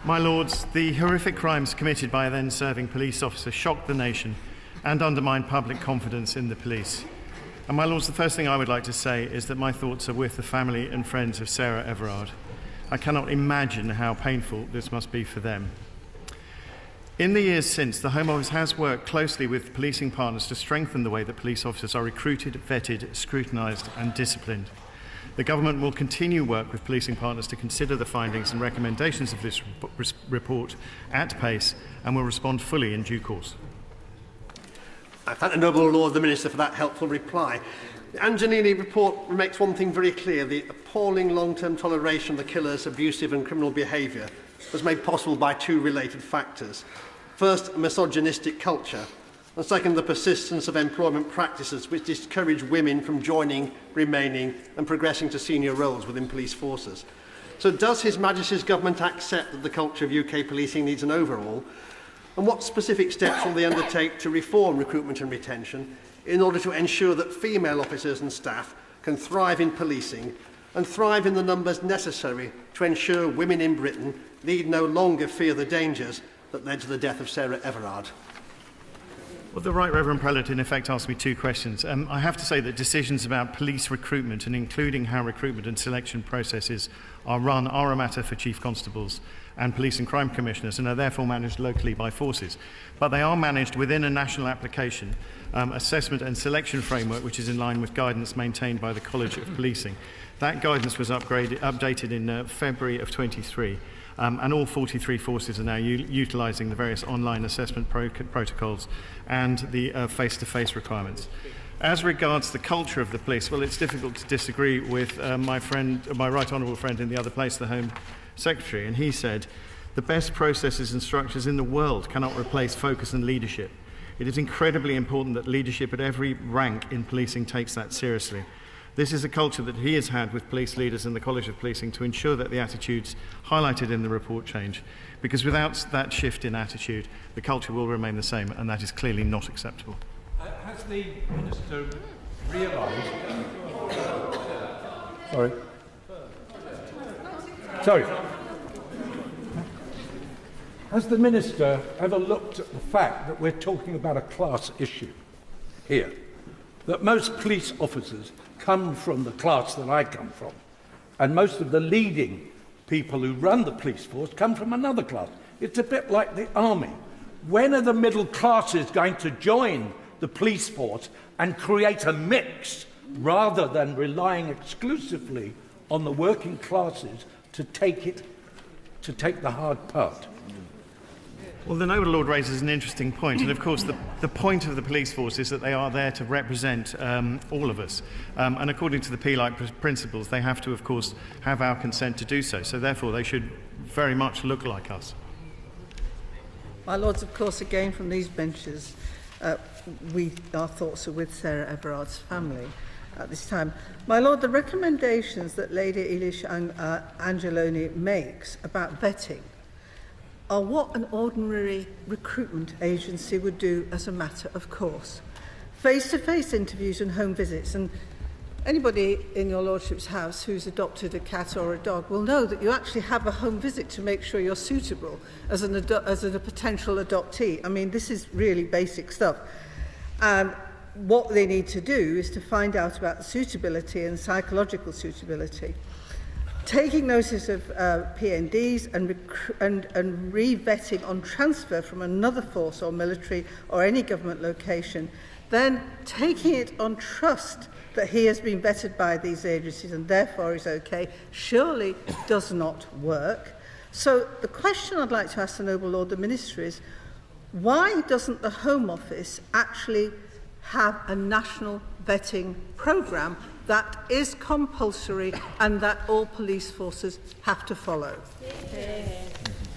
My Lords, the horrific crimes committed by a then-serving police officer shocked the nation and undermined public confidence in the police. And my Lords, the first thing I would like to say is that my thoughts are with the family and friends of Sarah Everard. I cannot imagine how painful this must be for them. In the years since, the Home Office has worked closely with policing partners to strengthen the way that police officers are recruited, vetted, scrutinised and disciplined. The Government will continue work with policing partners to consider the findings and recommendations of this report at pace and will respond fully in due course. I thank the Noble Lord the Minister for that helpful reply. The Angiolini report makes one thing very clear: the appalling long-term toleration of the killer's abusive and criminal behaviour was made possible by two related factors. First, a misogynistic culture, and second, the persistence of employment practices which discourage women from joining, remaining and progressing to senior roles within police forces. So does His Majesty's Government accept that the culture of UK policing needs an overhaul? And what specific steps will they undertake to reform recruitment and retention in order to ensure that female officers and staff can thrive in policing and thrive in the numbers necessary to ensure women in Britain need no longer fear the dangers that led to the death of Sarah Everard? Well, the Right Reverend Prelate in effect asked me two questions. I have to say that decisions about police recruitment and including how recruitment and selection processes are run are a matter for Chief Constables and Police and Crime Commissioners and are therefore managed locally by forces. But they are managed within a national application, assessment and selection framework which is in line with guidance maintained by the College of Policing. That guidance was updated in February of 23. And all 43 forces are now utilising the various online assessment protocols and the face-to-face requirements. As regards the culture of the police, well, it's difficult to disagree with my right honourable friend in the other place, the Home Secretary, and he said, the best processes and structures in the world cannot replace focus and leadership. It is incredibly important that leadership at every rank in policing takes that seriously. This is a culture that he has had with police leaders in the College of Policing to ensure that the attitudes highlighted in the report change, because without that shift in attitude, the culture will remain the same, and that is clearly not acceptable. Has the Minister realised... Sorry. Has the Minister ever looked at the fact that we're talking about a class issue here? That most police officers come from the class that I come from, and most of the leading people who run the police force come from another class. It's a bit like the army. When are the middle classes going to join the police force and create a mix rather than relying exclusively on the working classes to take the hard part? Well, the Noble Lord raises an interesting point, and of course the point of the police force is that they are there to represent all of us, and according to the P-like principles they have to, of course, have our consent to do so, so therefore they should very much look like us. My Lords, of course, again from these benches, our thoughts are with Sarah Everard's family at this time. My Lord, the recommendations that Lady Eilish Angiolini makes about vetting are what an ordinary recruitment agency would do as a matter of course. Face-to-face interviews and home visits, and anybody in your Lordship's house who's adopted a cat or a dog will know that you actually have a home visit to make sure you're suitable as a potential adoptee. I mean, this is really basic stuff. What they need to do is to find out about the suitability and psychological suitability. Taking notice of PNDs and re-vetting on transfer from another force or military or any government location, then taking it on trust that he has been vetted by these agencies and therefore is okay, surely does not work. So the question I'd like to ask the Noble Lord the Minister is, why doesn't the Home Office actually have a national vetting programme that is compulsory and that all police forces have to follow?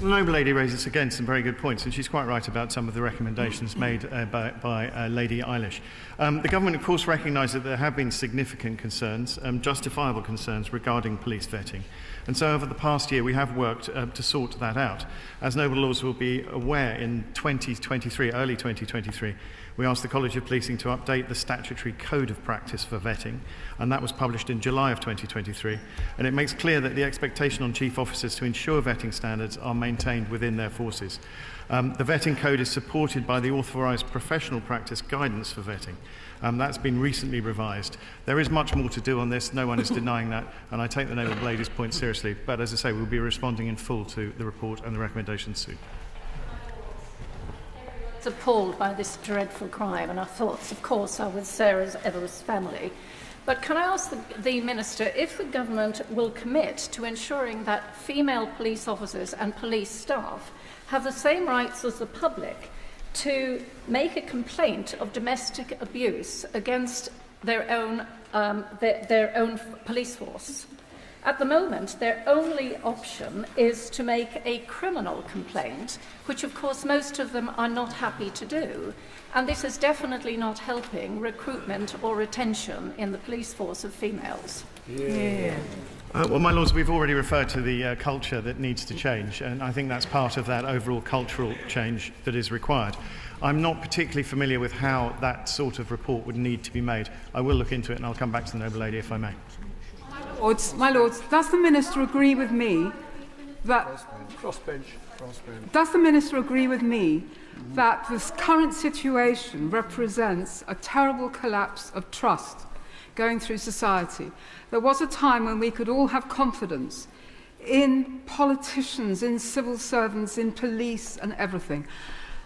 The Noble Lady raises again some very good points, and she's quite right about some of the recommendations made by Lady Eilish. The Government, of course, recognises that there have been significant concerns, justifiable concerns regarding police vetting. And so over the past year we have worked to sort that out. As Noble Lords will be aware, in 2023, early 2023, We asked the College of Policing to update the statutory code of practice for vetting, and that was published in July of 2023. And it makes clear that the expectation on chief officers to ensure vetting standards are maintained within their forces. The vetting code is supported by the authorised professional practice guidance for vetting. That's been recently revised. There is much more to do on this, no one is denying that, and I take the noble lady's point seriously, but as I say, we'll be responding in full to the report and the recommendations soon. It's appalled by this dreadful crime, and our thoughts, of course, are with Sarah Everard's family. But can I ask the Minister if the government will commit to ensuring that female police officers and police staff have the same rights as the public to make a complaint of domestic abuse against their own police force? At the moment, their only option is to make a criminal complaint, which of course most of them are not happy to do. And this is definitely not helping recruitment or retention in the police force of females. Well, my lords, we've already referred to the culture that needs to change, and I think that's part of that overall cultural change that is required. I'm not particularly familiar with how that sort of report would need to be made. I will look into it and I'll come back to the noble lady if I may. My lords, does the Minister agree with me that that this current situation represents a terrible collapse of trust going through society? There was a time when we could all have confidence in politicians, in civil servants, in police and everything.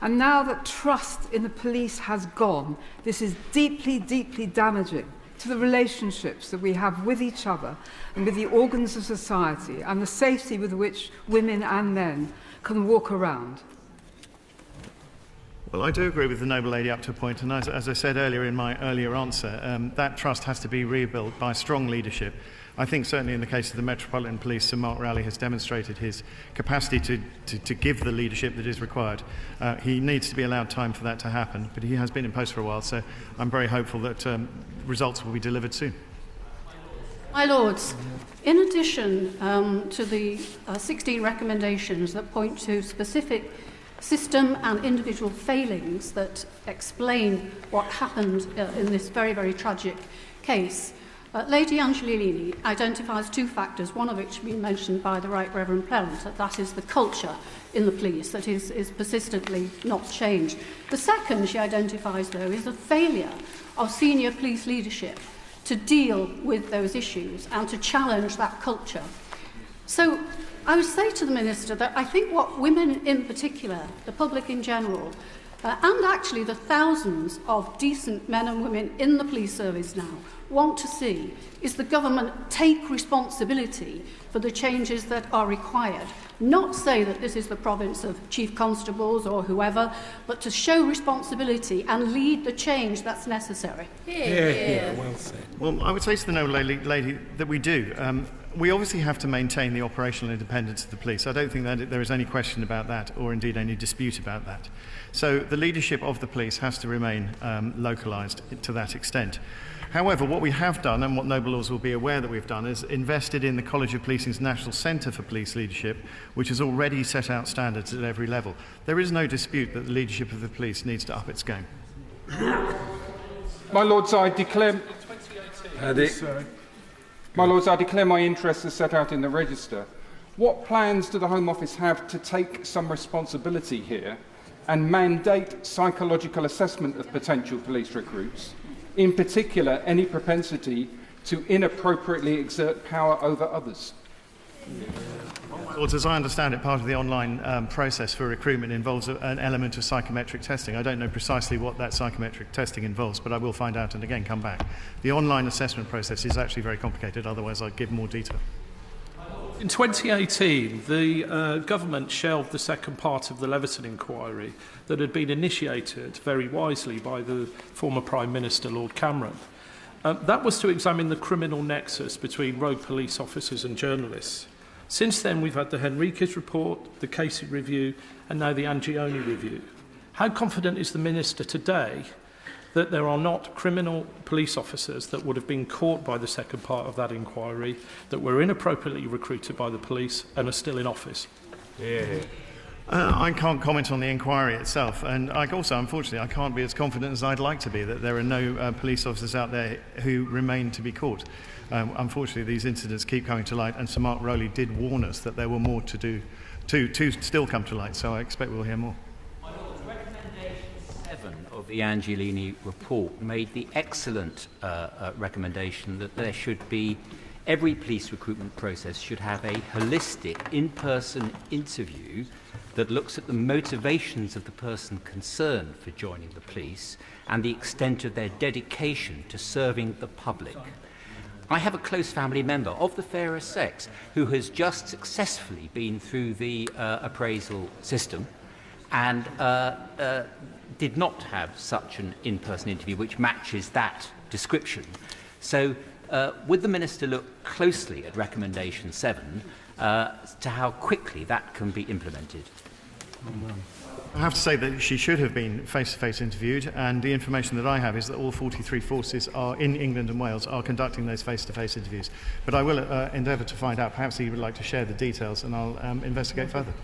And now that trust in the police has gone, this is deeply, deeply damaging to the relationships that we have with each other and with the organs of society and the safety with which women and men can walk around. Well, I do agree with the noble lady up to a point, and as I said earlier in my earlier answer, that trust has to be rebuilt by strong leadership. I think certainly in the case of the Metropolitan Police, Sir Mark Rowley has demonstrated his capacity to give the leadership that is required. He needs to be allowed time for that to happen, but he has been in post for a while, so I'm very hopeful that results will be delivered soon. My Lords, in addition to the 16 recommendations that point to specific system and individual failings that explain what happened in this very, very tragic case, Lady Angiolini identifies two factors, one of which has been mentioned by the Right Reverend Plant, that is the culture in the police that is persistently not changed. The second she identifies, though, is the failure of senior police leadership to deal with those issues and to challenge that culture. So I would say to the Minister that I think what women in particular, the public in general, and actually the thousands of decent men and women in the police service now want to see is the government take responsibility for the changes that are required. Not say that this is the province of chief constables or whoever, but to show responsibility and lead the change that's necessary. Well said. Well, I would say to the noble lady that we do. We obviously have to maintain the operational independence of the police. I don't think that there is any question about that, or indeed any dispute about that. So the leadership of the police has to remain localised to that extent. However, what we have done, and what noble lords will be aware that we've done, is invested in the College of Policing's National Centre for Police Leadership, which has already set out standards at every level. There is no dispute that the leadership of the police needs to up its game. My Lords, I declare... My Lords, I declare my interests as set out in the register. What plans do the Home Office have to take some responsibility here and mandate psychological assessment of potential police recruits, in particular any propensity to inappropriately exert power over others? Well, as I understand it, part of the online process for recruitment involves an element of psychometric testing. I don't know precisely what that psychometric testing involves, but I will find out and again come back. The online assessment process is actually very complicated, otherwise I'd give more detail. In 2018, the government shelved the second part of the Leveson inquiry that had been initiated very wisely by the former Prime Minister, Lord Cameron. That was to examine the criminal nexus between rogue police officers and journalists. Since then, we've had the Henriques report, the Casey review, and now the Angiolini review. How confident is the Minister today that there are not criminal police officers that would have been caught by the second part of that inquiry, that were inappropriately recruited by the police and are still in office? I can't comment on the inquiry itself, and unfortunately, I can't be as confident as I'd like to be that there are no police officers out there who remain to be caught. Unfortunately, these incidents keep coming to light, and Sir Mark Rowley did warn us that there were more to do, to still come to light, so I expect we'll hear more. Recommendation 7 of the Angiolini report made the excellent recommendation that there should be every police recruitment process should have a holistic in-person interview that looks at the motivations of the person concerned for joining the police and the extent of their dedication to serving the public. I have a close family member of the fairer sex who has just successfully been through the appraisal system and did not have such an in-person interview which matches that description. So would the Minister look closely at recommendation 7 to how quickly that can be implemented? I have to say that she should have been face-to-face interviewed, and the information that I have is that all 43 forces are in England and Wales are conducting those face-to-face interviews. But I will endeavour to find out. Perhaps he would like to share the details, and I'll investigate further.